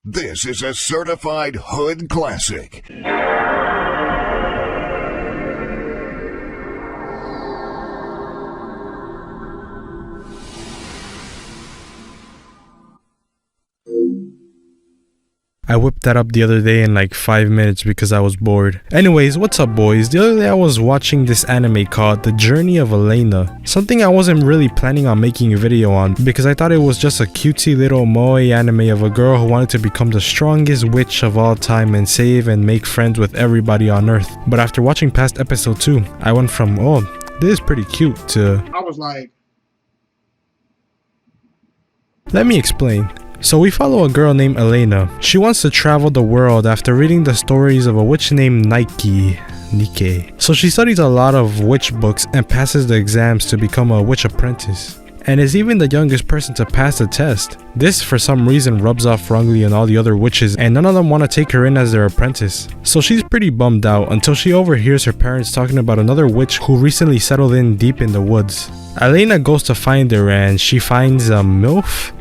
This is a certified hood classic. I whipped that up the other day in like 5 minutes because I was bored. Anyways, what's up boys? The other day I was watching this anime called The Journey of Elaina. Something I wasn't really planning on making a video on because I thought it was just a cutesy little moe anime of a girl who wanted to become the strongest witch of all time and save and make friends with everybody on earth. But after watching past episode 2, I went from, oh, this is pretty cute to... I was like... Let me explain. So we follow a girl named Elaina. She wants to travel the world after reading the stories of a witch named Nike. So she studies a lot of witch books and passes the exams to become a witch apprentice. And is even the youngest person to pass the test. This for some reason rubs off wrongly on all the other witches and none of them want to take her in as their apprentice. So she's pretty bummed out until she overhears her parents talking about another witch who recently settled in deep in the woods. Elaina goes to find her and she finds a MILF.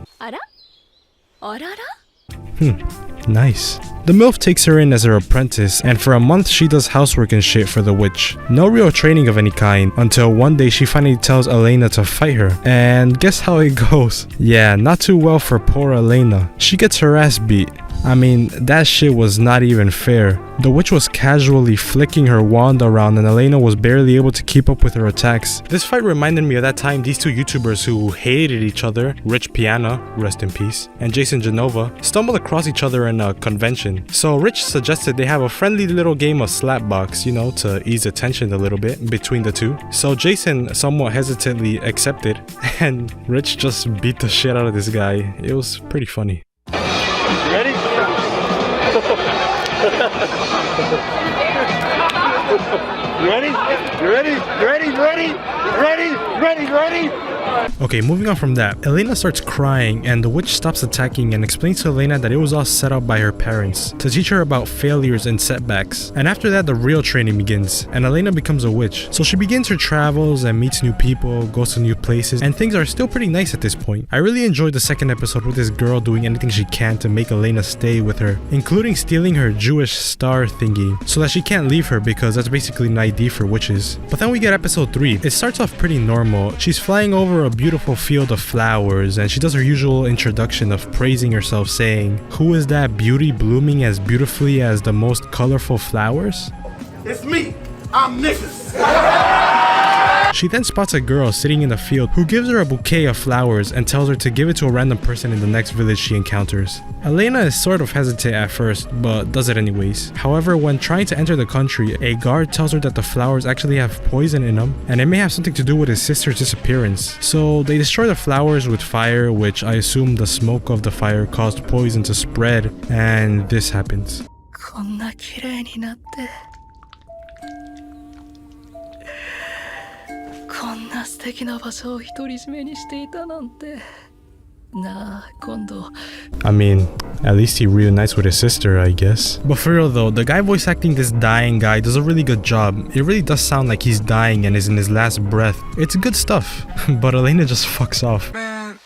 Nice. The MILF takes her in as her apprentice and for a month she does housework and shit for the witch. No real training of any kind until one day she finally tells Elaina to fight her. And guess how it goes? Yeah, not too well for poor Elaina. She gets her ass beat. I mean, that shit was not even fair. The witch was casually flicking her wand around and Elaina was barely able to keep up with her attacks. This fight reminded me of that time these two YouTubers who hated each other, Rich Piana, rest in peace, and Jason Genova, stumbled across each other in a convention. So Rich suggested they have a friendly little game of slapbox, you know, to ease the tension a little bit between the two. So Jason somewhat hesitantly accepted and Rich just beat the shit out of this guy. It was pretty funny. Ready? Ready? Okay, moving on from that, Elaina starts crying and the witch stops attacking and explains to Elaina that it was all set up by her parents to teach her about failures and setbacks. And after that, the real training begins and Elaina becomes a witch. So she begins her travels and meets new people, goes to new places, and things are still pretty nice at this point. I really enjoyed the second episode with this girl doing anything she can to make Elaina stay with her, including stealing her Jewish star thingy so that she can't leave her because that's basically an ID for witches. But then we get episode 3. It starts off pretty normal. She's flying over a beautiful field of flowers and she does her usual introduction of praising herself saying, "Who is that beauty blooming as beautifully as the most colorful flowers?" It's me. I'm Nicholas. She then spots a girl sitting in the field who gives her a bouquet of flowers and tells her to give it to a random person in the next village she encounters. Elaina is sort of hesitant at first, but does it anyways. However, when trying to enter the country, a guard tells her that the flowers actually have poison in them, and it may have something to do with his sister's disappearance. So they destroy the flowers with fire, which I assume the smoke of the fire caused poison to spread, and this happens. I mean, at least he reunites with his sister, I guess. But for real though, the guy voice acting this dying guy does a really good job. It really does sound like he's dying and is in his last breath. It's good stuff. But Elaina just fucks off. Man,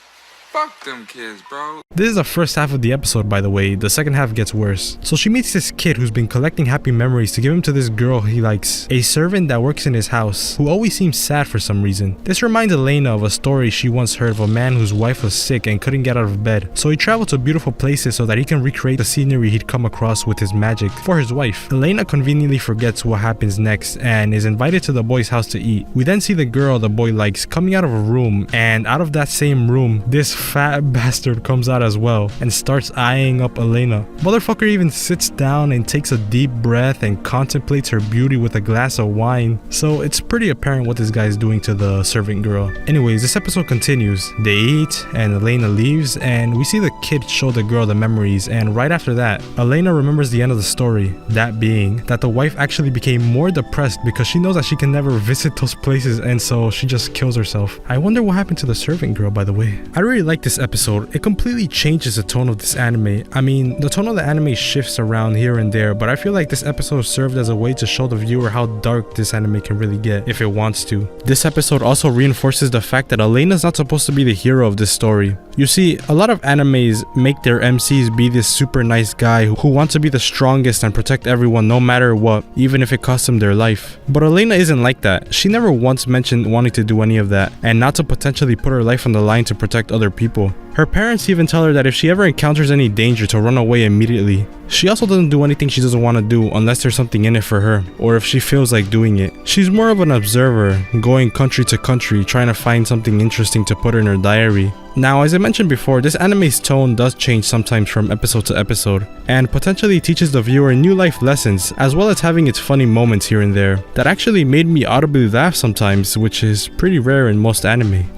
fuck them kids, bro. This is the first half of the episode, by the way. The second half gets worse. So she meets this kid who's been collecting happy memories to give him to this girl he likes, a servant that works in his house, who always seems sad for some reason. This reminds Elaina of a story she once heard of a man whose wife was sick and couldn't get out of bed. So he traveled to beautiful places so that he can recreate the scenery he'd come across with his magic for his wife. Elaina conveniently forgets what happens next and is invited to the boy's house to eat. We then see the girl the boy likes coming out of a room, and out of that same room, this fat bastard comes out as well and starts eyeing up Elaina. Motherfucker even sits down and takes a deep breath and contemplates her beauty with a glass of wine. So it's pretty apparent what this guy is doing to the servant girl. Anyways, this episode continues. They eat and Elaina leaves and we see the kid show the girl the memories, and right after that, Elaina remembers the end of the story. That being that the wife actually became more depressed because she knows that she can never visit those places, and so she just kills herself. I wonder what happened to the servant girl, by the way. I really like this episode. It completely changes the tone of this anime. I mean, the tone of the anime shifts around here and there, but I feel like this episode served as a way to show the viewer how dark this anime can really get if it wants to. This episode also reinforces the fact that Elena's not supposed to be the hero of this story. You see, a lot of animes make their MCs be this super nice guy who wants to be the strongest and protect everyone no matter what, even if it costs them their life. But Elaina isn't like that. She never once mentioned wanting to do any of that, and not to potentially put her life on the line to protect other people. Her parents even tell her that if she ever encounters any danger to run away immediately. She also doesn't do anything she doesn't want to do unless there's something in it for her, or if she feels like doing it. She's more of an observer, going country to country, trying to find something interesting to put in her diary. Now, as I mentioned before, this anime's tone does change sometimes from episode to episode, and potentially teaches the viewer new life lessons, as well as having its funny moments here and there, that actually made me audibly laugh sometimes, which is pretty rare in most anime.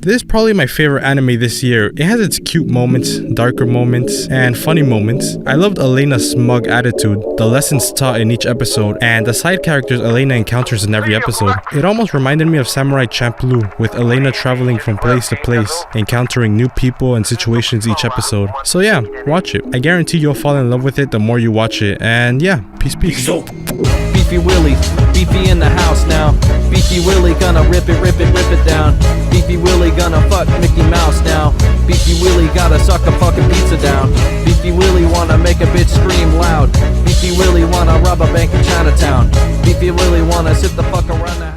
This is probably my favorite anime this year. It has its cute moments, darker moments, and funny moments. I loved Elena's smug attitude, the lessons taught in each episode, and the side characters Elaina encounters in every episode. It almost reminded me of Samurai Champloo, with Elaina traveling from place to place, encountering new people and situations each episode. So yeah, watch it. I guarantee you'll fall in love with it the more you watch it, and yeah, peace. Beefy Willie, Beefy in the house now. Beefy Willie gonna rip it down. Beefy Willie gonna fuck Mickey Mouse now. Beefy Willie gotta suck a fucking pizza down. Beefy Willie wanna make a bitch scream loud. Beefy Willie wanna rob a bank in Chinatown. Beefy Willie wanna sit the fuck around the